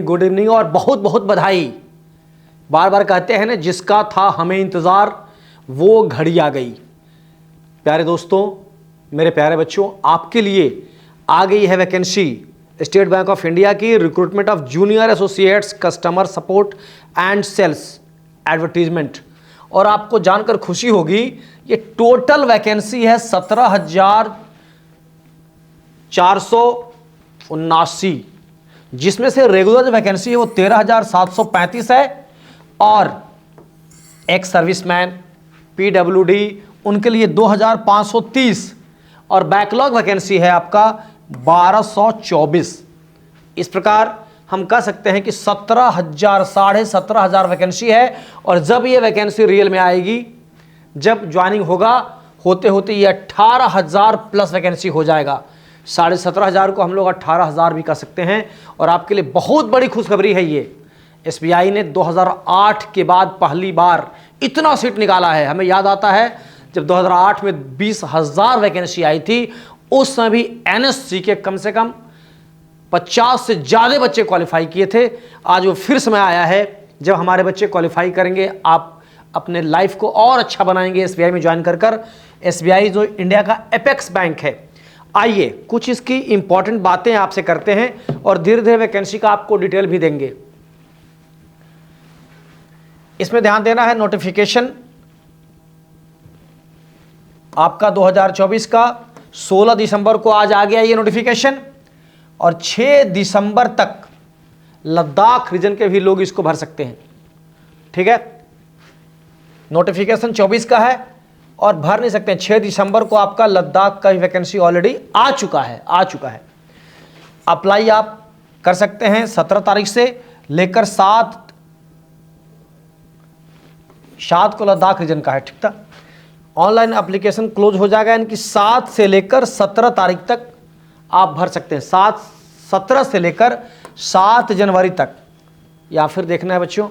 Good evening और बहुत बहुत बधाई। बार बार कहते हैं ना, जिसका था हमें इंतज़ार वो घड़ी आ गई। प्यारे दोस्तों, मेरे प्यारे बच्चों, आपके लिए आ गई है vacancy state bank of India की recruitment of junior associates customer support and sales advertisement. और आपको जानकर खुशी होगी, ये टोटल वैकेंसी है 17,479, जिसमें से रेगुलर जो वैकेंसी है वो 13,735 है और एक्स सर्विसमैन पीडब्ल्यूडी उनके लिए 2,530 और बैकलॉग वैकेंसी है आपका 1,224। इस प्रकार हम कह सकते हैं कि 17,000 17,500 वैकेंसी है। और जब ये वैकेंसी रियल में आएगी, जब ज्वाइनिंग होगा, होते होते ये 18,000 प्लस वैकेंसी हो जाएगा। 17,500 को हम लोग 18,000 भी कह सकते हैं। और आपके लिए बहुत बड़ी खुशखबरी है ये, एसबीआई ने 2008 के बाद पहली बार इतना सीट निकाला है। हमें याद आता है जब 2008 में 20,000 वैकेंसी आई थी, उस समय भी एनएससी के कम से कम 50 से ज़्यादा बच्चे क्वालिफाई किए थे। आज वो फिर समय आया है जब हमारे बच्चे क्वालिफाई करेंगे। आप अपने लाइफ को और अच्छा बनाएंगे एसबीआई में ज्वाइन कर। एसबीआई जो इंडिया का एपेक्स बैंक है। आइए कुछ इसकी इंपॉर्टेंट बातें आपसे करते हैं और धीरे धीरे वैकेंसी का आपको डिटेल भी देंगे। इसमें ध्यान देना है, नोटिफिकेशन आपका 2024 का 16 दिसंबर को आज आ गया ये नोटिफिकेशन। और 6 दिसंबर तक लद्दाख रीजन के भी लोग इसको भर सकते हैं। ठीक है, नोटिफिकेशन 24 का है और भर नहीं सकते हैं। 6 दिसंबर को आपका लद्दाख का वैकेंसी ऑलरेडी आ चुका है। अप्लाई आप कर सकते हैं 17 तारीख से लेकर 7 को लद्दाख रीजन का है। ठीक था, ऑनलाइन एप्लीकेशन क्लोज हो जाएगा, यानी कि 7 से लेकर 17 तारीख तक आप भर सकते हैं। 17 से लेकर 7 जनवरी तक, या फिर देखना है बच्चों,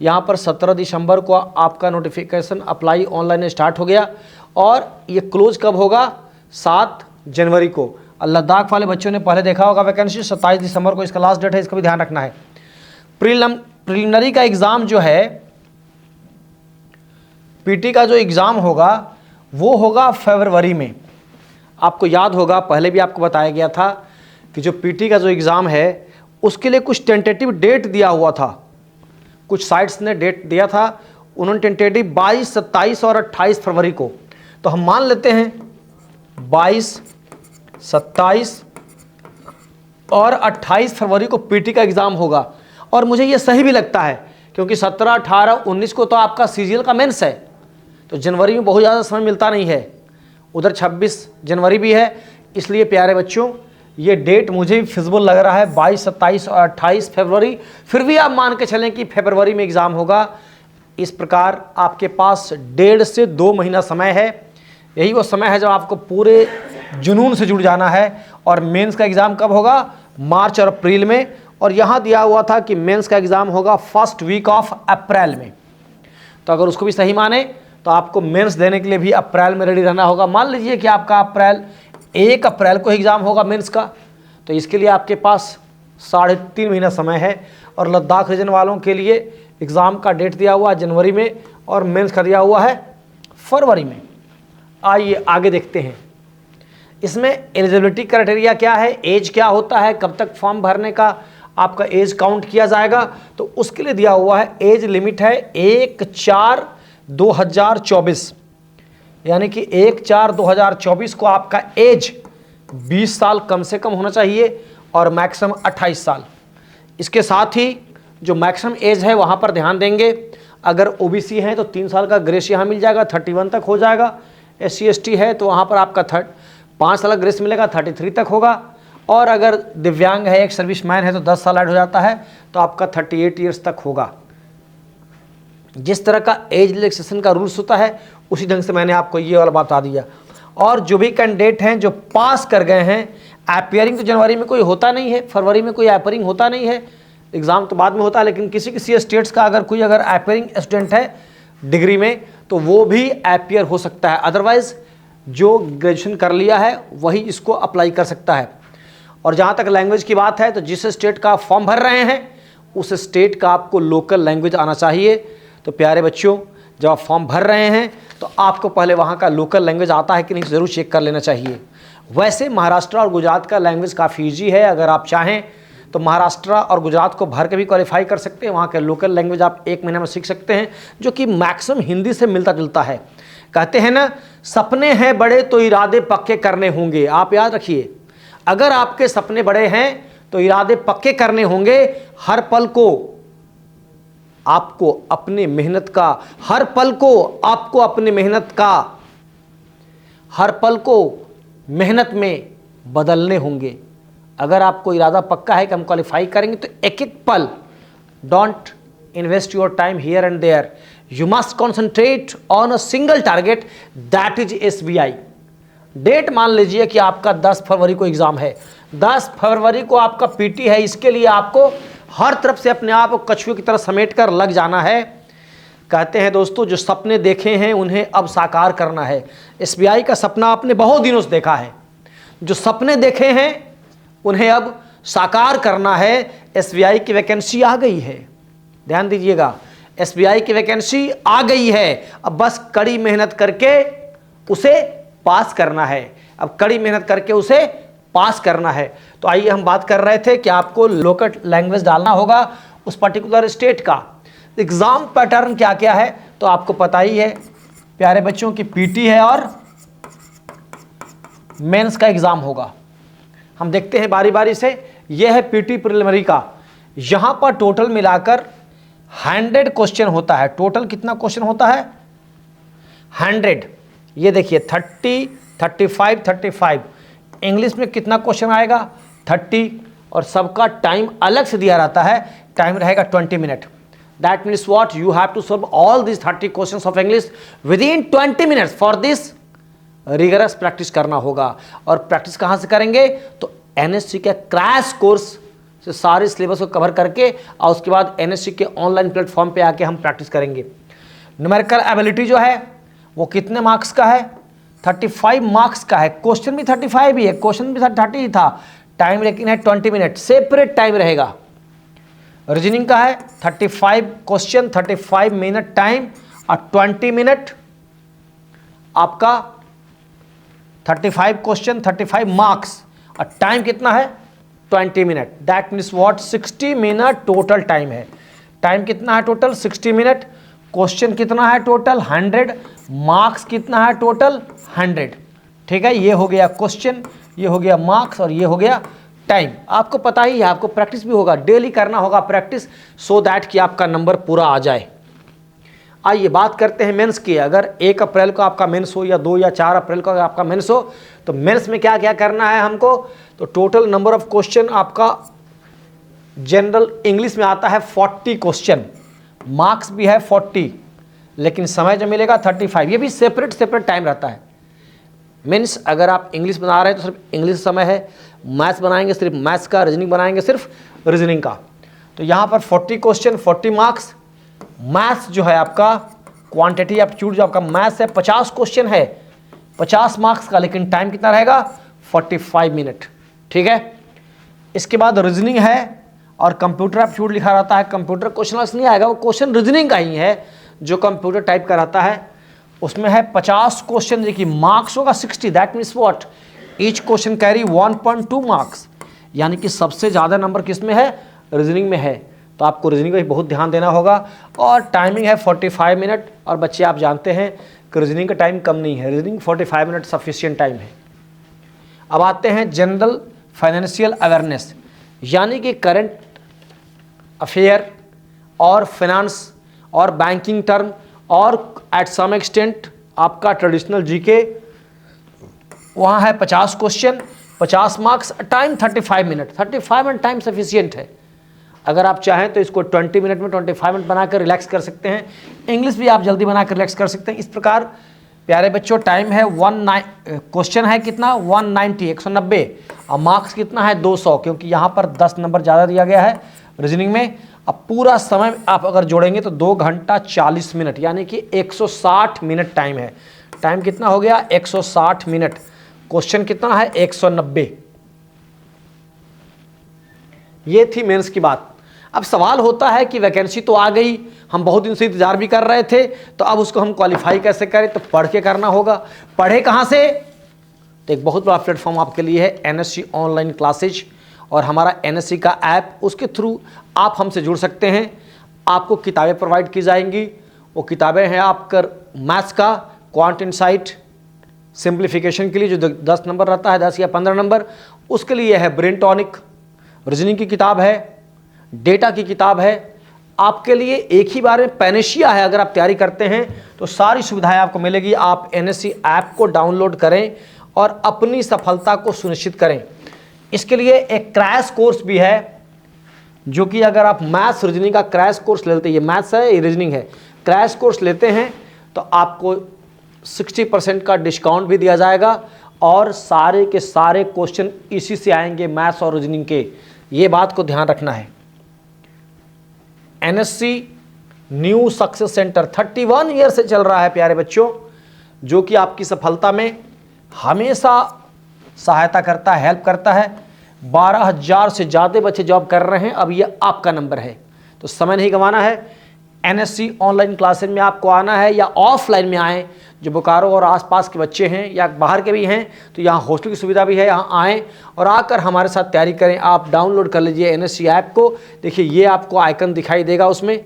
यहाँ पर 17 दिसंबर को आपका नोटिफिकेशन अप्लाई ऑनलाइन स्टार्ट हो गया और ये क्लोज कब होगा? 7 जनवरी को। लद्दाख वाले बच्चों ने पहले देखा होगा वैकेंसी, 27 दिसंबर को इसका लास्ट डेट है, इसका भी ध्यान रखना है। प्रीलिमिनरी का एग्ज़ाम जो है, पीटी का जो एग्ज़ाम होगा वो होगा फरवरी में। आपको याद होगा, पहले भी आपको बताया गया था कि जो पीटी का जो एग्ज़ाम है उसके लिए कुछ टेंटेटिव डेट दिया हुआ था। कुछ साइट्स ने डेट दिया था, उन्होंने टेंटेटिव 22, 27 और 28 फरवरी को। तो हम मान लेते हैं 22, 27 और 28 फरवरी को पीटी का एग्ज़ाम होगा। और मुझे ये सही भी लगता है, क्योंकि 17, 18, 19 को तो आपका सीजीएल का मेंस है, तो जनवरी में बहुत ज़्यादा समय मिलता नहीं है। उधर 26 जनवरी भी है। इसलिए प्यारे बच्चों, ये डेट मुझे भी फिजिबल लग रहा है, 22, 27 और 28 फरवरी। फिर भी आप मान के चलें कि फरवरी में एग्ज़ाम होगा। इस प्रकार आपके पास 1.5 से 2 महीना समय है। यही वो समय है जब आपको पूरे जुनून से जुड़ जाना है। और मेंस का एग्ज़ाम कब होगा? मार्च और अप्रैल में। और यहाँ दिया हुआ था कि मेंस का एग्ज़ाम होगा फर्स्ट वीक ऑफ अप्रैल में। तो अगर उसको भी सही माने तो आपको मेंस देने के लिए भी अप्रैल में रेडी रहना होगा। मान लीजिए कि आपका 1 अप्रैल को एग्ज़ाम होगा मेंस का, तो इसके लिए आपके पास 3.5 महीना समय है। और लद्दाख रीजन वालों के लिए एग्ज़ाम का डेट दिया हुआ है जनवरी में और मेंस का दिया हुआ है फरवरी में। आइए आगे देखते हैं। इसमें एलिजिबिलिटी क्राइटेरिया क्या है, एज क्या होता है, कब तक फॉर्म भरने का आपका एज काउंट किया जाएगा, तो उसके लिए दिया हुआ है एज लिमिट है 1/4/2024, यानी कि 1/4/2024 को आपका एज 20 साल कम से कम होना चाहिए और मैक्सिमम 28 साल। इसके साथ ही जो मैक्सिमम एज है वहाँ पर ध्यान देंगे। अगर ओबीसी हैं तो 3 साल का ग्रेस यहाँ मिल जाएगा, 31 तक हो जाएगा। SC ST है तो वहाँ पर आपका 5 साल का ग्रेस मिलेगा, 33 तक होगा। और अगर दिव्यांग है, एक सर्विसमैन है तो 10 साल ऐड हो जाता है, तो आपका 38 ईयर्स तक होगा। जिस तरह का एज रिलैक्सेशन का रूल्स होता है उसी ढंग से मैंने आपको ये वाला बता दिया। और जो भी कैंडिडेट हैं जो पास कर गए हैं, अपीयरिंग तो जनवरी में कोई होता नहीं है, फरवरी में कोई अपीयरिंग होता नहीं है, एग्ज़ाम तो बाद में होता है। लेकिन किसी स्टेट्स का अगर कोई अपीयरिंग स्टूडेंट है डिग्री में तो वो भी अपीयर हो सकता है। अदरवाइज़ जो ग्रेजुएशन कर लिया है वही इसको अप्लाई कर सकता है। और जहाँ तक लैंग्वेज की बात है तो जिस स्टेट का फॉर्म भर रहे हैं उस स्टेट का आपको लोकल लैंग्वेज आना चाहिए। तो प्यारे बच्चों, जब आप फॉर्म भर रहे हैं तो आपको पहले वहाँ का लोकल लैंग्वेज आता है कि नहीं ज़रूर चेक कर लेना चाहिए। वैसे महाराष्ट्र और गुजरात का लैंग्वेज काफ़ी ईजी है, अगर आप चाहें तो महाराष्ट्र और गुजरात को भर के भी क्वालिफाई कर सकते हैं। वहाँ के लोकल लैंग्वेज आप 1 महीने में सीख सकते हैं, जो कि मैक्सिमम हिंदी से मिलता जुलता है। कहते हैं ना, सपने हैं बड़े तो इरादे पक्के करने होंगे। आप याद रखिए, अगर आपके सपने बड़े हैं तो इरादे पक्के करने होंगे। हर पल को आपको अपनी मेहनत का, हर पल को आपको अपनी मेहनत का, हर पल को मेहनत में बदलने होंगे। अगर आपको इरादा पक्का है कि हम क्वालिफाई करेंगे तो एक एक पल, don't invest your time here and there, you must concentrate on a single target, that is SBI। Date मान लीजिए कि आपका 10 फरवरी को एग्जाम है, 10 फरवरी को आपका PT है। इसके लिए आपको हर तरफ से अपने आप को कछुए की तरह समेट कर लग जाना है। कहते हैं दोस्तों, जो सपने देखे हैं उन्हें अब साकार करना है। SBI का सपना आपने बहुत दिनों से देखा है, जो सपने देखे हैं उन्हें अब साकार करना है। SBI की वैकेंसी आ गई है, ध्यान दीजिएगा, SBI की वैकेंसी आ गई है। अब बस कड़ी मेहनत करके उसे पास करना है, अब कड़ी मेहनत करके उसे पास करना है। तो आइए हम बात कर रहे थे कि आपको लोकल लैंग्वेज डालना होगा उस पर्टिकुलर स्टेट का। एग्जाम पैटर्न क्या क्या है तो आपको पता ही है प्यारे बच्चों की, PT है और मेंस का एग्जाम होगा। हम देखते हैं बारी बारी से। यह है PT प्रिलिमिनरी का। यहां पर टोटल मिलाकर 100 क्वेश्चन होता है। टोटल कितना क्वेश्चन होता है? 100। ये देखिए 30, 35, 35। इंग्लिश में कितना क्वेश्चन आएगा? 30। और सबका टाइम अलग से दिया रहता है, टाइम रहेगा 20 minute. That means what, you have to solve all this 30 questions of English within 20 minutes. For this rigorous practice करना होगा। और प्रैक्टिस कहाँ से करेंगे? तो NSC के क्रैश कोर्स से सारे सिलेबस को कवर करके और उसके बाद NSC के ऑनलाइन प्लेटफॉर्म पे आके हम प्रैक्टिस करेंगे। न्यूमेरिकल एबिलिटी जो है वो कितने मार्क्स का है? 35 मार्क्स का है। क्वेश्चन भी 35 ही है, क्वेश्चन भी 30 ही था। टाइम लेकिन है 20 मिनट, सेपरेट टाइम रहेगा। रीजनिंग का है 35 क्वेश्चन, 35 मिनट टाइम और 20 मिनट आपका 35 क्वेश्चन, 35 मार्क्स और टाइम कितना है? 20 minute. That means what, 60 minute total time है। टाइम कितना है टोटल? 60 मिनट। क्वेश्चन कितना है टोटल? 100। मार्क्स कितना है टोटल? 100। ठीक है, ये हो गया क्वेश्चन, ये हो गया मार्क्स और ये हो गया टाइम। आपको पता ही है, आपको प्रैक्टिस भी होगा, डेली करना होगा प्रैक्टिस, सो दैट कि आपका नंबर पूरा आ जाए। आइए बात करते हैं मेंस की। अगर 1 अप्रैल को आपका मेंस हो या 2 या 4 अप्रैल को आपका मेंस हो तो मेंस में क्या क्या करना है हमको? तो टोटल नंबर ऑफ क्वेश्चन आपका जनरल इंग्लिश में आता है 40 क्वेश्चन, मार्क्स भी है 40, लेकिन समय जो मिलेगा 35। ये भी सेपरेट टाइम रहता है। मीन्स अगर आप इंग्लिश बना रहे हैं तो सिर्फ इंग्लिश समय है, मैथ्स बनाएंगे सिर्फ मैथ्स का, रीजनिंग बनाएंगे सिर्फ रीजनिंग का। तो यहाँ पर 40 क्वेश्चन, 40 मार्क्स। मैथ्स जो है आपका क्वांटिटी एप्टीट्यूड जो आपका मैथ्स है 50 क्वेश्चन है, 50 मार्क्स का, लेकिन टाइम कितना रहेगा? 45 मिनट। ठीक है, इसके बाद रीजनिंग है और कंप्यूटर एप्टीट्यूड लिखा रहता है। कंप्यूटर क्वेश्चन नहीं आएगा, वो क्वेश्चन रीजनिंग का ही है जो कंप्यूटर टाइप का रहता है। उसमें है 50 क्वेश्चन, देखिए मार्क्स होगा 60। That means what, each question carry 1.2 marks, यानी कि सबसे ज़्यादा नंबर किस में है? रीजनिंग में है। तो आपको रीजनिंग पे बहुत ध्यान देना होगा। और टाइमिंग है 45 मिनट। और बच्चे आप जानते हैं कि रीजनिंग का टाइम कम नहीं है, रीजनिंग 45 मिनट सफिशिएंट टाइम है। अब आते हैं जनरल फाइनेंशियल अवेयरनेस, यानी कि करंट अफेयर और फाइनेंस और बैंकिंग टर्म और एट सम एक्सटेंट आपका ट्रेडिशनल जीके। वहाँ है 50 question, 50 marks, time 35 minute. 35 minute time sufficient है। अगर आप चाहें तो इसको 20 मिनट में 25 मिनट बनाकर रिलैक्स कर सकते हैं। इंग्लिश भी आप जल्दी बनाकर रिलैक्स कर सकते हैं। इस प्रकार प्यारे बच्चों टाइम है क्वेश्चन है कितना? 190, 190 और मार्क्स कितना है? 200, क्योंकि यहाँ पर 10 नंबर ज़्यादा दिया गया है रीजनिंग में। अब पूरा समय आप अगर जोड़ेंगे तो 2 घंटा 40 मिनट, यानी कि 160 मिनट टाइम है। टाइम कितना हो गया? 160 मिनट। क्वेश्चन कितना है? 190। ये थी मेंस की बात। अब सवाल होता है कि वैकेंसी तो आ गई, हम बहुत दिन से इंतजार भी कर रहे थे, तो अब उसको हम क्वालिफाई कैसे करें? तो पढ़ के करना होगा। पढ़े कहाँ से? तो एक बहुत बड़ा प्लेटफॉर्म आपके लिए है एनएससी ऑनलाइन क्लासेज और हमारा एनएससी का ऐप, उसके थ्रू आप हमसे जुड़ सकते हैं। आपको किताबें प्रोवाइड की जाएंगी। वो किताबें हैं आपका मैथ्स का क्वांट इनसाइट सिंप्लीफिकेशन के लिए जो 10 नंबर रहता है, 10 या 15 नंबर, उसके लिए है ब्रेन टॉनिक, रीजनिंग की किताब है, डेटा की किताब है। आपके लिए एक ही बार में पैनेशिया है। अगर आप तैयारी करते हैं तो सारी सुविधाएं आपको मिलेगी। आप एनएससी ऐप को डाउनलोड करें और अपनी सफलता को सुनिश्चित करें। इसके लिए एक क्रैश कोर्स भी है, जो कि अगर आप मैथ्स रीजनिंग का क्रैश कोर्स लेते हैं, ये मैथ्स है ये रीजनिंग है, क्रैश कोर्स लेते हैं तो आपको 60% का डिस्काउंट भी दिया जाएगा और सारे के सारे क्वेश्चन इसी से आएंगे, मैथ्स और रीजनिंग के। ये बात को ध्यान रखना है। NSC new success centre 31 year से चल रहा है प्यारे बच्चों, जो कि आपकी सफलता में हमेशा सहायता करता है, हेल्प करता है। 12,000 से ज़्यादा बच्चे जॉब कर रहे हैं। अब ये आपका नंबर है, तो समय नहीं गंवाना है। एनएससी ऑनलाइन क्लासेज में आपको आना है या ऑफलाइन में आएँ। जो बोकारो और आसपास के बच्चे हैं या बाहर के भी हैं तो यहाँ हॉस्टल की सुविधा भी है, यहाँ आएँ और आकर हमारे साथ तैयारी करें। आप डाउनलोड कर लीजिए एनएससी ऐप को। देखिए ये आपको आइकन दिखाई देगा, उसमें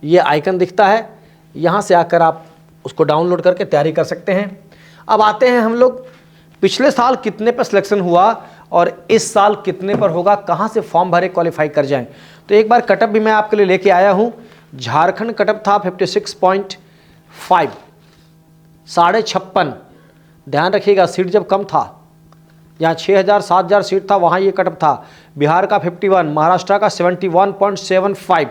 ये आइकन दिखता है, यहाँ से आकर आप उसको डाउनलोड करके तैयारी कर सकते हैं। अब आते हैं हम लोग, पिछले साल कितने पर सिलेक्शन हुआ और इस साल कितने पर होगा, कहाँ से फॉर्म भरे क्वालिफाई कर जाएं। तो एक बार कटअप भी मैं आपके लिए लेके आया हूँ। झारखंड कटअप था 56.5, 56.5। ध्यान रखिएगा, सीट जब कम था, यहाँ 6,000 7,000 सीट था, वहाँ ये कटअप था। बिहार का 51, महाराष्ट्र का 71.75।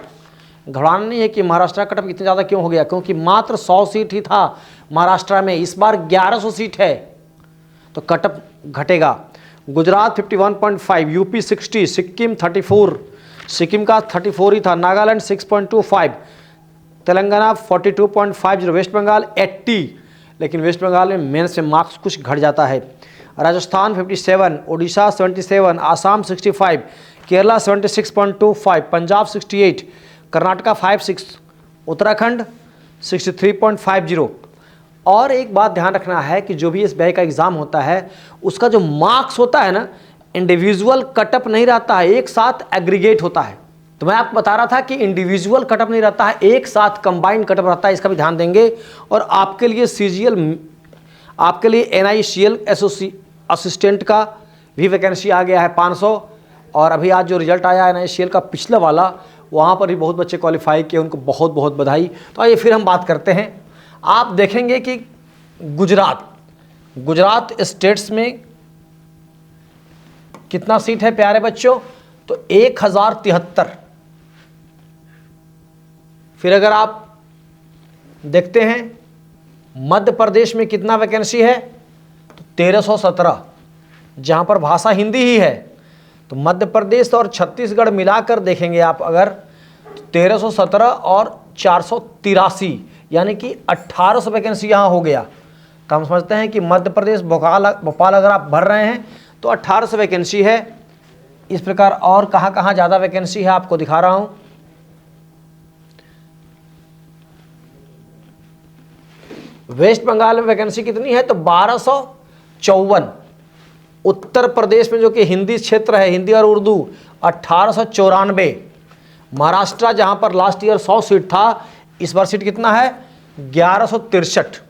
घबराना नहीं है कि महाराष्ट्र का कटअप इतना ज़्यादा क्यों हो गया, क्योंकि मात्र 100 सीट ही था महाराष्ट्र में, इस बार 1100 सीट है तो कटअप घटेगा। गुजरात 51.5, यूपी 60, सिक्किम 34, सिक्किम का 34 ही था, नागालैंड 6.25, तेलंगाना 42.50, वेस्ट बंगाल 80, लेकिन वेस्ट बंगाल में मेंस में मार्क्स कुछ घट जाता है। राजस्थान 57, उड़ीसा 77, आसाम 65, केरला 76.25, पंजाब 68, कर्नाटका 56, उत्तराखंड 63.50। और एक बात ध्यान रखना है कि जो भी इस बैच का एग्ज़ाम होता है उसका जो मार्क्स होता है ना, इंडिविजुअल कटअप नहीं रहता है, एक साथ एग्रीगेट होता है। तो मैं आपको बता रहा था कि इंडिविजुअल कटअप नहीं रहता है, एक साथ कंबाइंड कटअप रहता है, इसका भी ध्यान देंगे। और आपके लिए सीजीएल, आपके लिए एनआईसीएल असिस्टेंट का भी वैकेंसी आ गया है 500। और अभी आज जो रिजल्ट आया एनआईसीएल का पिछला वाला, वहाँ पर भी बहुत बच्चे क्वालिफाई किए, उनको बहुत बहुत बधाई। तो आइए फिर हम बात करते हैं। आप देखेंगे कि गुजरात स्टेट्स में कितना सीट है प्यारे बच्चों, तो 1073। फिर अगर आप देखते हैं मध्य प्रदेश में कितना वैकेंसी है, तो 1317, जहां पर भाषा हिंदी ही है। तो मध्य प्रदेश और छत्तीसगढ़ मिलाकर देखेंगे आप अगर, तो 1317 और 483, यानी कि 1800 वैकेंसी यहाँ हो गया। तो हम समझते हैं कि मध्य प्रदेश भोपाल अगर आप भर रहे हैं तो 1800 वैकेंसी है। इस प्रकार और कहाँ कहाँ ज़्यादा वैकेंसी है आपको दिखा रहा हूँ। वेस्ट बंगाल में वैकेंसी कितनी है, तो 1254। उत्तर प्रदेश में जो कि हिंदी क्षेत्र है, हिंदी और उर्दू, 1894। महाराष्ट्र जहाँ पर लास्ट ईयर 100 सीट था, इस बार सीट कितना है, 1163।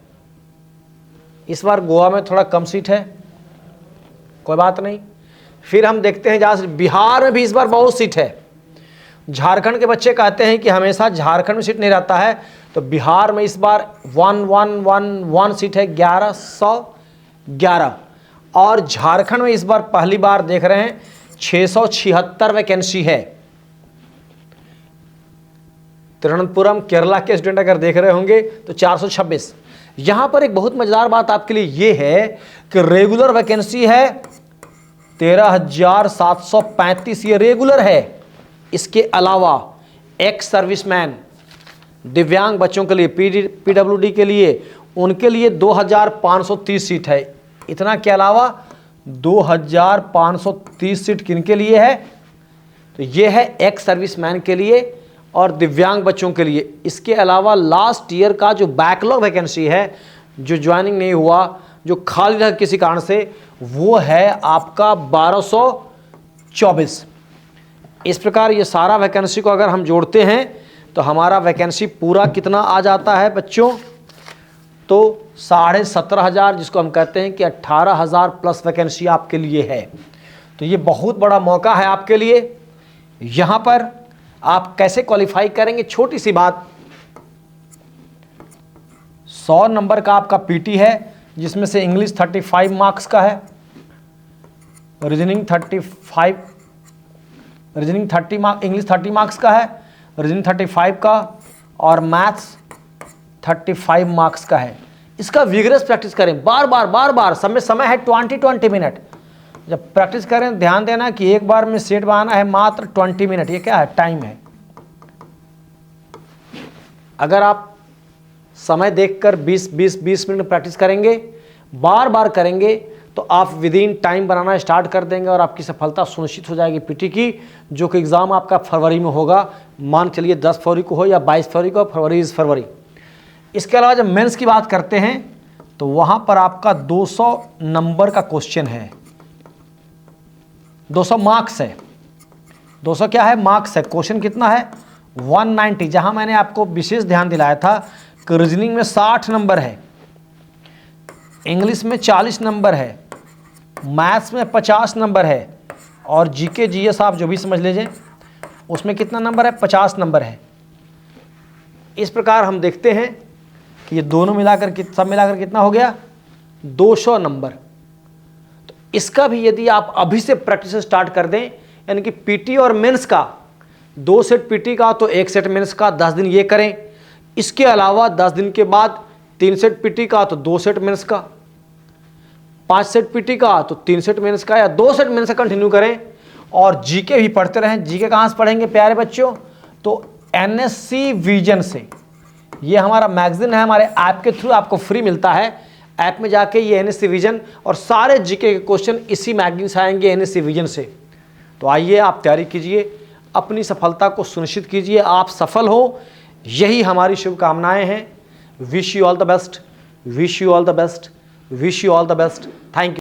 इस बार गोवा में थोड़ा कम सीट है, कोई बात नहीं। फिर हम देखते हैं जहाँ से बिहार में भी इस बार बहुत सीट है। झारखंड के बच्चे कहते हैं कि हमेशा झारखंड में सीट नहीं रहता है, तो बिहार में इस बार 1111 सीट है, 1111। और झारखंड में इस बार पहली बार देख रहे हैं 676 वैकेंसी है। तिरुवनंतपुरम केरला के स्टूडेंट अगर देख रहे होंगे तो 426। यहाँ पर एक बहुत मजेदार बात आपके लिए ये है कि रेगुलर वैकेंसी है 13,735, ये रेगुलर है। इसके अलावा एक्स सर्विसमैन, दिव्यांग बच्चों के लिए, पीडब्ल्यूडी के लिए, उनके लिए 2,530 सीट है। इतना के अलावा 2530 सीट किनके लिए है? तो ये है एक्स सर्विसमैन के लिए और दिव्यांग बच्चों के लिए। इसके अलावा लास्ट ईयर का जो बैकलॉग वैकेंसी है, जो ज्वाइनिंग नहीं हुआ, जो खाली रहा किसी कारण से, वो है आपका 1224। इस प्रकार ये सारा वैकेंसी को अगर हम जोड़ते हैं तो हमारा वैकेंसी पूरा कितना आ जाता है बच्चों? तो 17,500, जिसको हम कहते हैं कि 18,000 प्लस वैकेंसी आपके लिए है। तो ये बहुत बड़ा मौका है आपके लिए। यहाँ पर आप कैसे क्वालिफाई करेंगे? छोटी सी बात, 100 नंबर का आपका पीटी है, जिसमें से इंग्लिश 35 मार्क्स का है, रीजनिंग 30 मार्क्स का है, रीजनिंग 35 का, और मैथ्स 35 मार्क्स का है। इसका विगरस प्रैक्टिस करें, बार बार समय है 20 मिनट। जब प्रैक्टिस करें ध्यान देना कि एक बार में सेट बनाना है मात्र 20 मिनट। ये क्या है? टाइम है। अगर आप समय देखकर 20 मिनट प्रैक्टिस करेंगे, बार करेंगे, तो आप with in time banana start कर देंगे और आपकी सफलता सुनिश्चित हो जाएगी पीटी की, जो कि एग्ज़ाम आपका फरवरी में होगा। मान चलिए 10 फरवरी को हो या 22 फरवरी को, फरवरी इज़ फरवरी। इसके अलावा जब मेंस की बात करते हैं तो वहाँ पर आपका 200 नंबर का क्वेश्चन है, 200 मार्क्स है। 200 क्या है? मार्क्स है। क्वेश्चन कितना है? 190। जहाँ मैंने आपको विशेष ध्यान दिलाया था कि रीजनिंग में 60 नंबर है, इंग्लिश में 40 नंबर है, मैथ्स में 50 नंबर है, और जीके जीएस आप जो भी समझ लीजिए उसमें कितना नंबर है? 50 नंबर है। इस प्रकार हम देखते हैं कि ये दोनों मिलाकर सब मिलाकर कितना हो गया? 200 नंबर। तो इसका भी यदि आप अभी से प्रैक्टिस स्टार्ट कर दें, यानी कि पीटी और मेंस का 2 सेट पीटी का तो 1 सेट मेंस का 10 दिन ये करें। इसके अलावा 10 दिन के बाद 3 सेट पीटी का तो 2 सेट मेंस का, 5 सेट पीटी का तो 3 सेट मेंस का, या 2 सेट मेंस का कंटिन्यू करें। और जीके भी पढ़ते रहें। जीके कहाँ से पढ़ेंगे प्यारे बच्चों? तो एनएससी विजन से। ये हमारा मैगजीन है, हमारे ऐप के थ्रू आपको फ्री मिलता है। ऐप में जाके ये एनएससी विजन और सारे जीके के क्वेश्चन इसी मैगजीन से आएंगे, एनएससी विजन से। तो आइए आप तैयारी कीजिए, अपनी सफलता को सुनिश्चित कीजिए, आप सफल हो, यही हमारी शुभकामनाएं हैं। Wish you all the best, wish you all the best, wish you all the best. Thank you.